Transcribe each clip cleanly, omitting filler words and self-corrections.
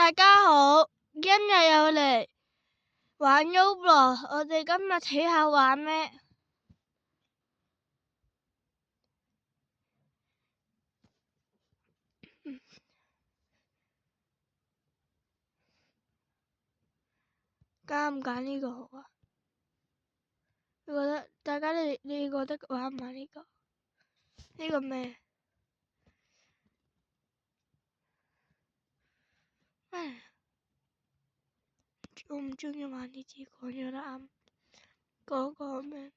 大家好，今日又嚟玩 Roblox，我哋今日睇下玩咩？揀唔揀呢個好啊？大家你覺得玩唔玩呢個？呢個咩？唉，我唔中意玩呢支，講咗得啱。嗰個咩？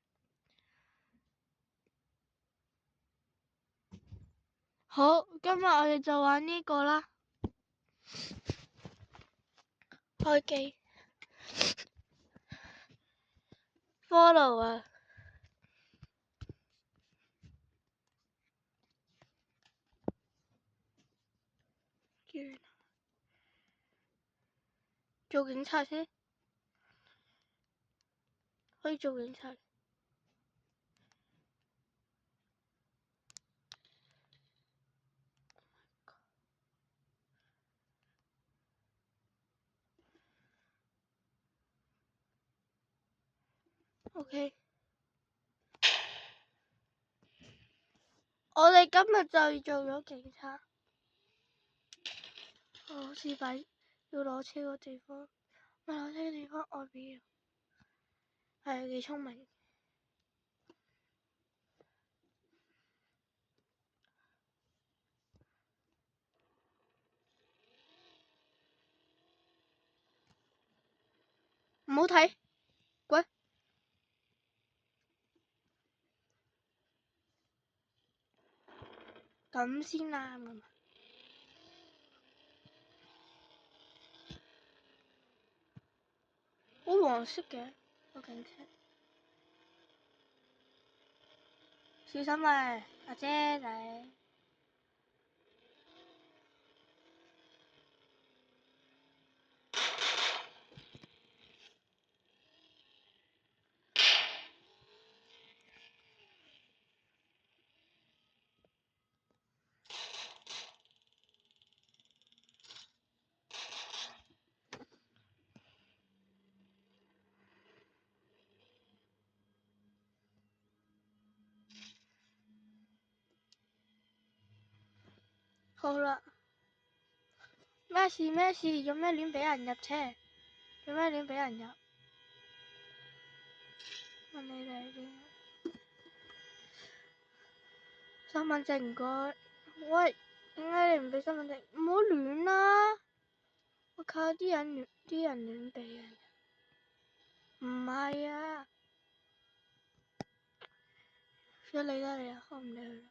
好，今日我哋就玩呢個啦。開機 ，follow 啊！做警察先，可以做警察。OK， 我哋今日就要做咗警察。好似擺要攞車個地方，咪攞車嘅地方外邊，係幾聰明。唔好睇，喂，咁先啱㗎嘛。好黃色嘅個警車，小心啊，阿姐你。好啦，咩事咩事？做咩亂俾人入車？做咩亂俾人入？問你哋先。身份證唔該。喂，點解你唔俾身份證？唔好亂啦！我靠，啲人亂俾人。唔係啊，想理得你啊，我唔理佢啦。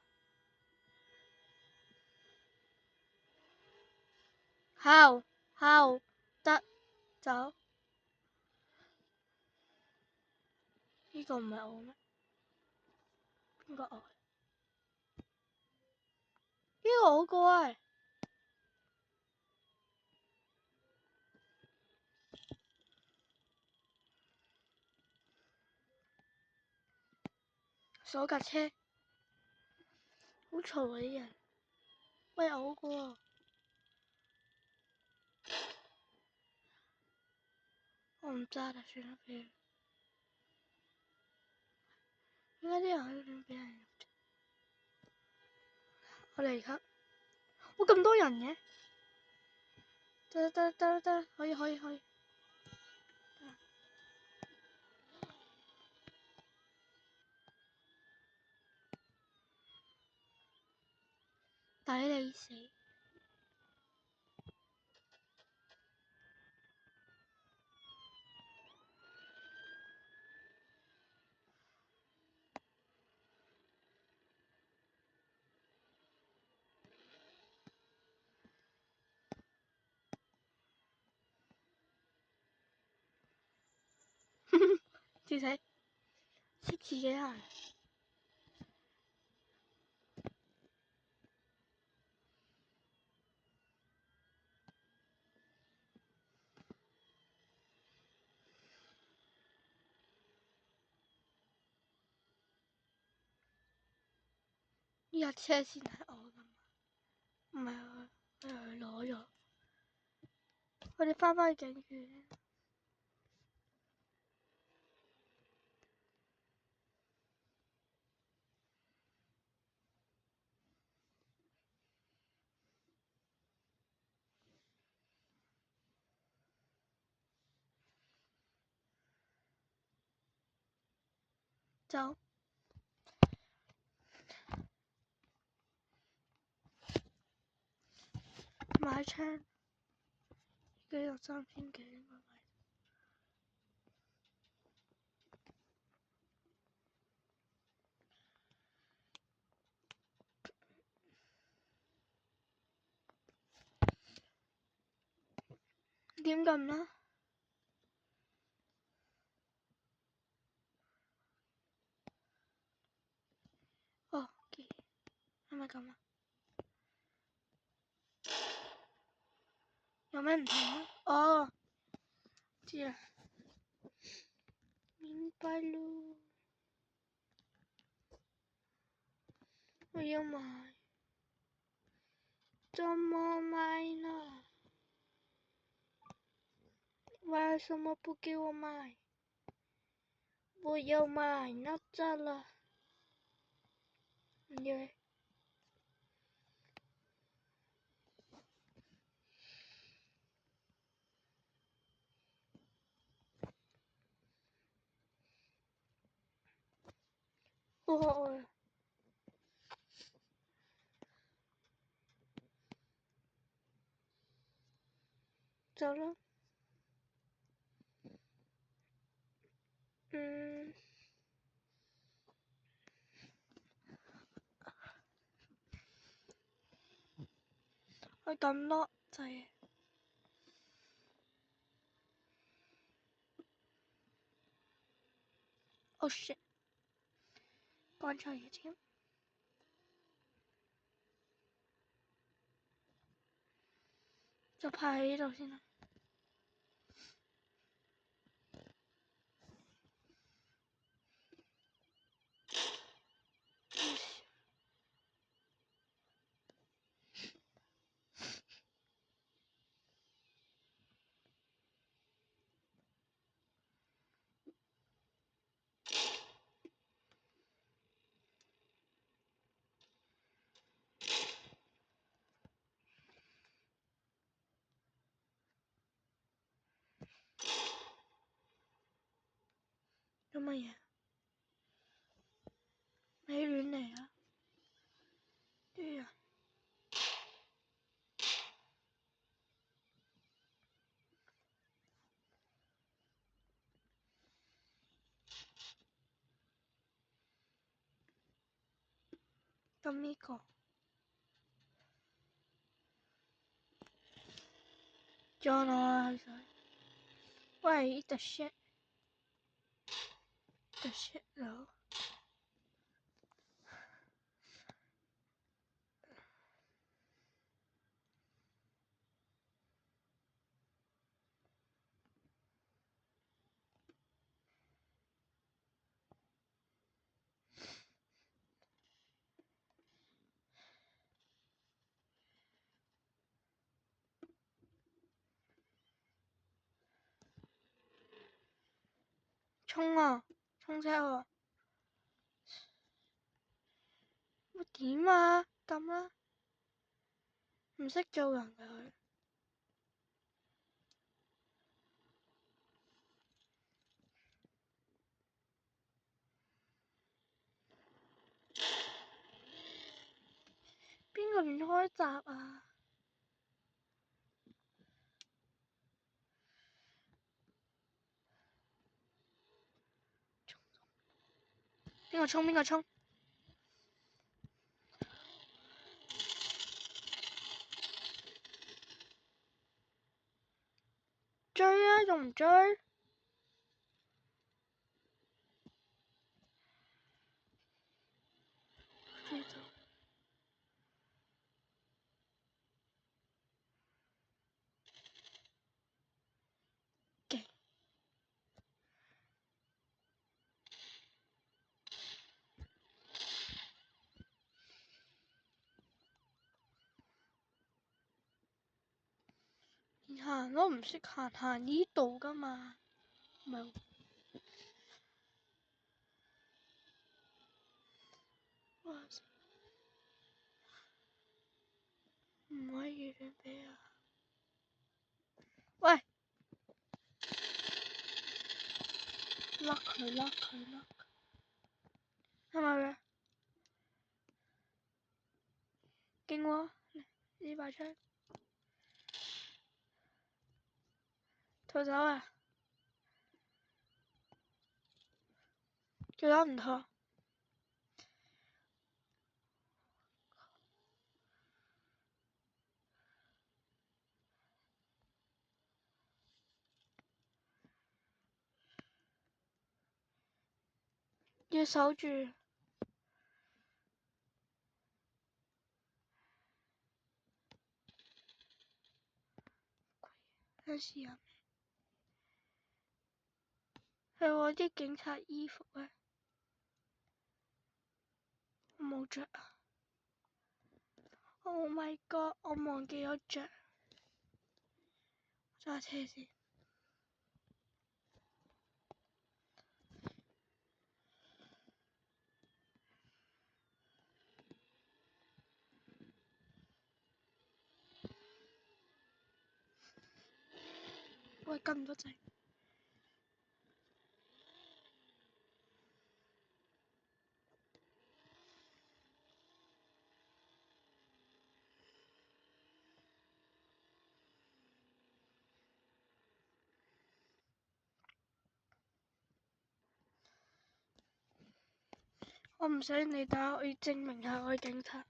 好得走。呢個唔係我咩？邊個我？呢個好乖。鎖架車，好嘈啊啲人。喂，我個喎，我唔揸啦，算啦，俾佢。點解啲人可以亂俾人入啫？我嚟㗎。哇，咁多人嘅？得，可以。抵你死。自死，識自己行。呢架車先係我㗎嘛，唔係我，俾佢攞咗。我哋翻去警院。走。買槍，而家有3000幾應該買。點撳啦？哦，係咪咁啊？有咩唔同啊？哦，知啦，明白咯。我要買，怎麼買呢？為什麼不給我買？不要買，那咋了？唔要。哦，走啦。去撳咯，就係。Oh shit！講錯嘢添。就拍喺呢度先啦。做乜嘢？你亂嚟啊！啲人撳呢個，撞我啊！喂，the shit，the shit 佬。衝啊！衝車喎！我點啊？撳啦！唔識做人㗎佢。邊個亂開閘啊？邊個衝？邊個衝？追啊！仲唔追？追走。勁。然後行都唔識行呢度㗎嘛，唔係。唔可以亂俾啊！喂，甩佢，係咪嘅？勁喎！呢把槍，逃走啊！叫得唔錯。要守住。睇試下。係我啲警察衣服咧，我冇着啊 ！Oh my god！我忘記咗着。揸車先。喂，咁多掣。我唔使你打，我要證明下我係警察。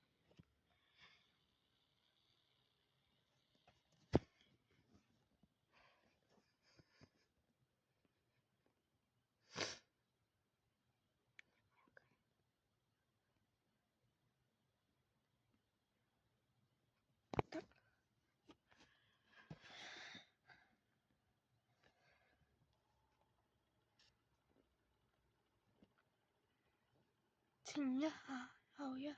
前一下，後一下，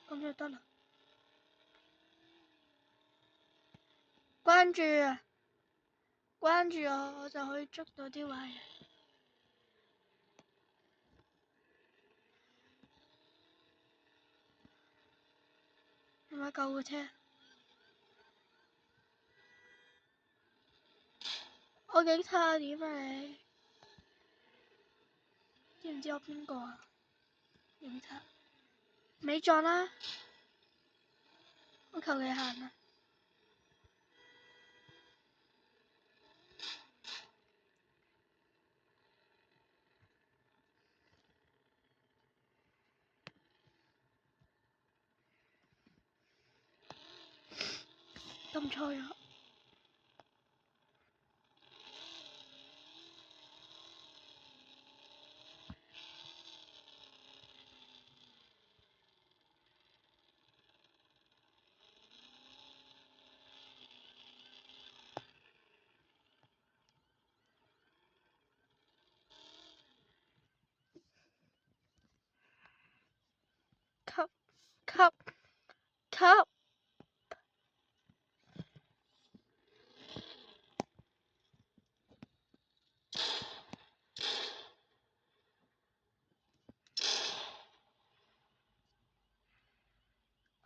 咁就得啦。關注啊！關注我，我就可以捉到啲壞人。係咪救護車？我警察點啊你？知唔知我邊個啊？警察。咪撞啦！我求其行啊！撳錯咗。吸！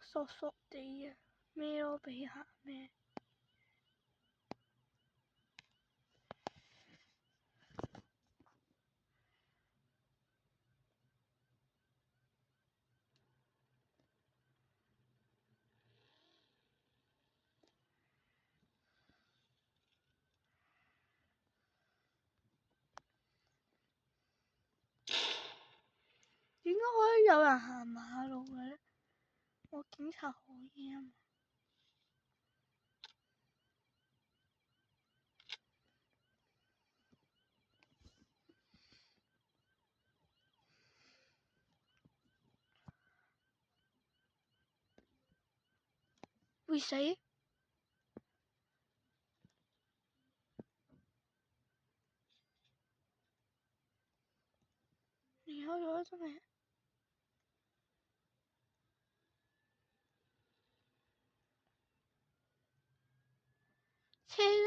索索地啊！咩都俾下咩？點解可以有人行馬路嘅咧？我警察可以啊嘛。會死？離開咗真係。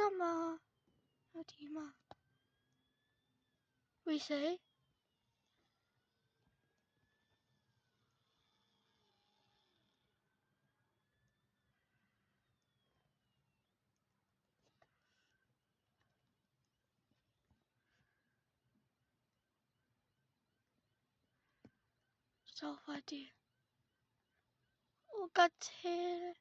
啊嘛，又點啊？會死？走快啲！我架車呢？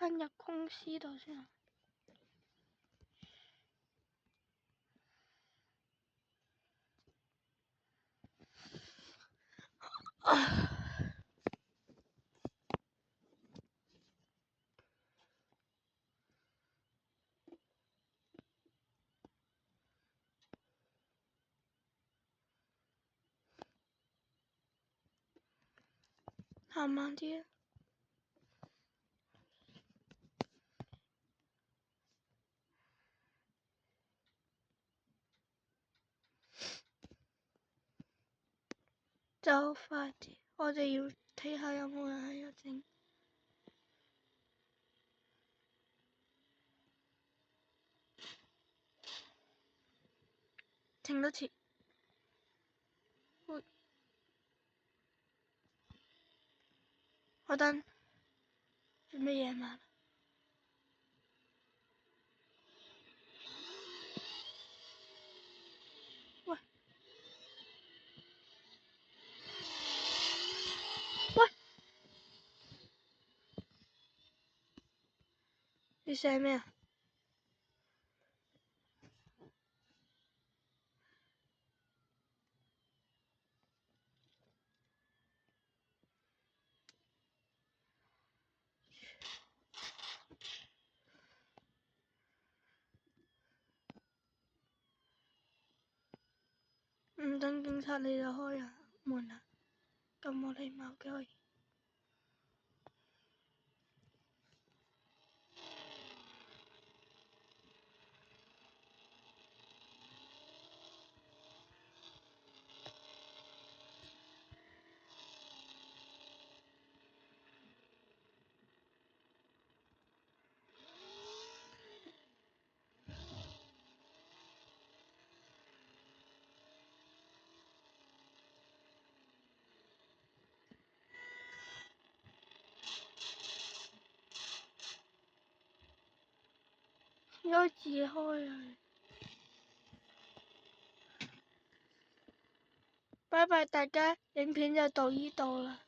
返入公司度先。行慢啲。走快啲！我哋要睇下有冇人喺度整。停多次。我等。做乜嘢嘛？喂！喂！你寫咩啊？唔等警察你就開門啦，咁冇禮貌嘅可以。應該自己開啊！拜拜大家，影片就到呢度啦。